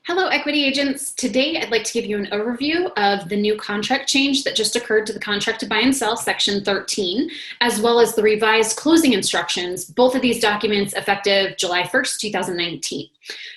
Hello, equity agents. Today, I'd like to give you an overview of the new contract change that just occurred to the contract to buy and sell, section 13, as well as the revised closing instructions, both of these documents effective July 1st, 2019.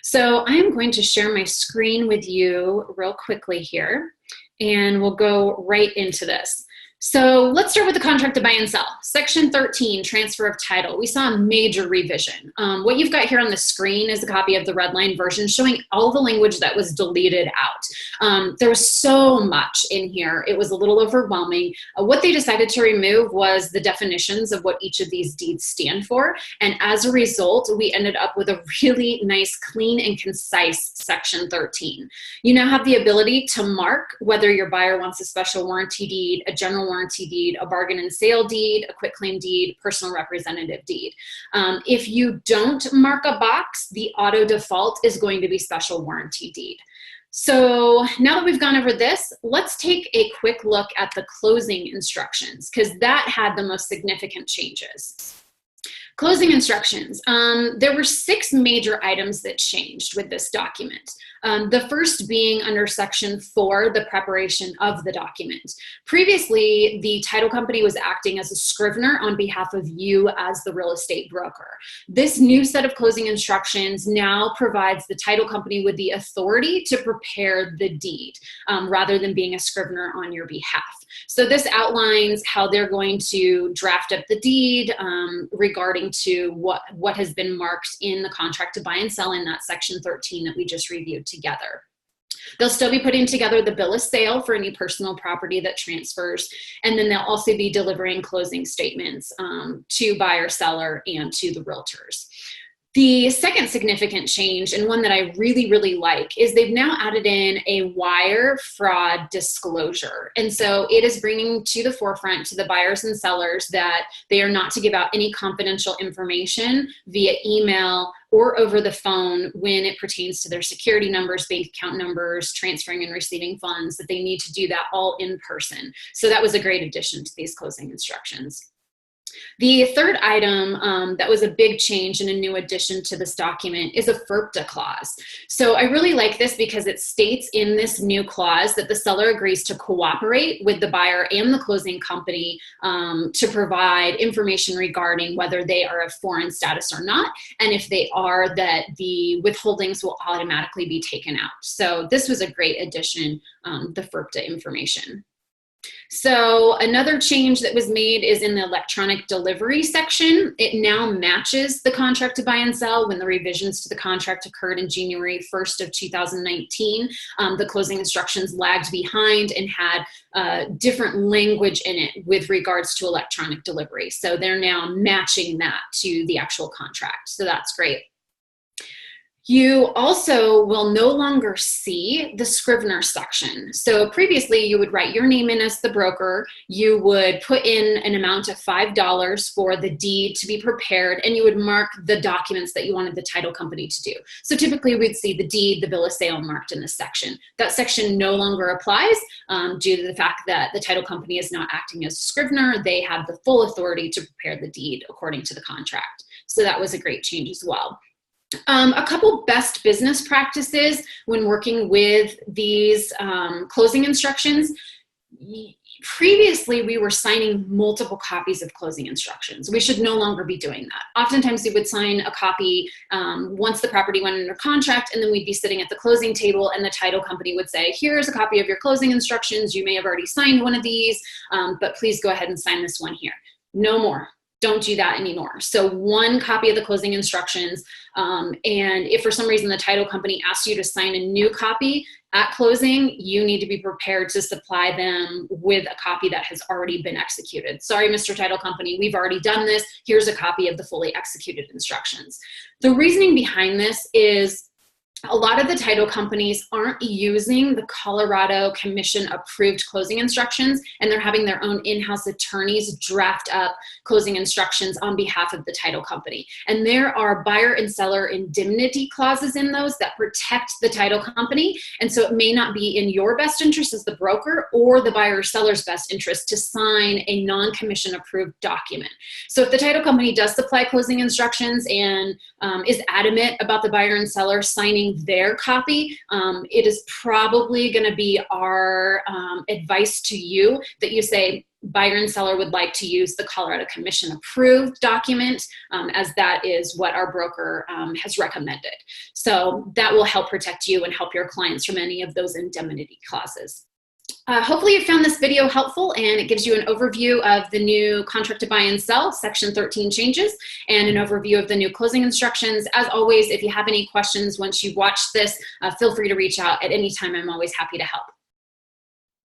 So I am going to share my screen with you real quickly here, and we'll go right into this. So let's start with the contract to buy and sell. Section 13, transfer of title. We saw a major revision. What you've got here on the screen is a copy of the red line version showing all the language that was deleted out. There was so much in here. It was a little overwhelming. What they decided to remove was the definitions of what each of these deeds stand for. And as a result, we ended up with a really nice, clean, and concise section 13. You now have the ability to mark whether your buyer wants a special warranty deed, a general warranty deed, a bargain and sale deed, a quitclaim deed, personal representative deed. If you don't mark a box, the auto default is going to be special warranty deed. So now that we've gone over this, let's take a quick look at the closing instructions because that had the most significant changes. Closing instructions. There were 6 major items that changed with this document. The first being under section 4, the preparation of the document. Previously, the title company was acting as a scrivener on behalf of you as the real estate broker. This new set of closing instructions now provides the title company with the authority to prepare the deed rather than being a scrivener on your behalf. So this outlines how they're going to draft up the deed regarding to what has been marked in the contract to buy and sell in that section 13 that we just reviewed together. They'll still be putting together the bill of sale for any personal property that transfers, and then they'll also be delivering closing statements to buyer, seller, and to the realtors. The second significant change, and one that I really, really like, is they've now added in a wire fraud disclosure. And so it is bringing to the forefront to the buyers and sellers that they are not to give out any confidential information via email or over the phone when it pertains to their security numbers, bank account numbers, transferring and receiving funds, that they need to do that all in person. So that was a great addition to these closing instructions. The third item that was a big change and a new addition to this document is a FERPA clause. So I really like this because it states in this new clause that the seller agrees to cooperate with the buyer and the closing company to provide information regarding whether they are of foreign status or not, and if they are, that the withholdings will automatically be taken out. So this was a great addition, the FERPA information. So another change that was made is in the electronic delivery section. It now matches the contract to buy and sell. When the revisions to the contract occurred in January 1st of 2019, the closing instructions lagged behind and had different language in it with regards to electronic delivery. So they're now matching that to the actual contract. So that's great. You also will no longer see the Scribner section. So previously you would write your name in as the broker, you would put in an amount of $5 for the deed to be prepared, and you would mark the documents that you wanted the title company to do. So typically we'd see the deed, the bill of sale marked in this section. That section no longer applies due to the fact that the title company is not acting as a scrivener. They have the full authority to prepare the deed according to the contract. So that was a great change as well. A couple best business practices when working with these closing instructions. Previously, we were signing multiple copies of closing instructions. We should no longer be doing that. Oftentimes, we would sign a copy once the property went under contract, and then we'd be sitting at the closing table, and the title company would say, here's a copy of your closing instructions. You may have already signed one of these, but please go ahead and sign this one here. No more. Don't do that anymore. So one copy of the closing instructions, and if for some reason the title company asks you to sign a new copy at closing, you need to be prepared to supply them with a copy that has already been executed. Sorry, Mr. Title Company, we've already done this. Here's a copy of the fully executed instructions. The reasoning behind this is a lot of the title companies aren't using the Colorado Commission approved closing instructions, and they're having their own in-house attorneys draft up closing instructions on behalf of the title company. And there are buyer and seller indemnity clauses in those that protect the title company. And so it may not be in your best interest as the broker or the buyer or seller's best interest to sign a non-commission approved document. So if the title company does supply closing instructions and is adamant about the buyer and seller signing signing their copy, it is probably going to be our advice to you that you say, buyer and seller would like to use the Colorado Commission approved document, as that is what our broker has recommended. So that will help protect you and help your clients from any of those indemnity clauses. Hopefully you found this video helpful, and it gives you an overview of the new contract to buy and sell section 13 changes and an overview of the new closing instructions. As always, if you have any questions once you've watched this, feel free to reach out at any time. I'm always happy to help.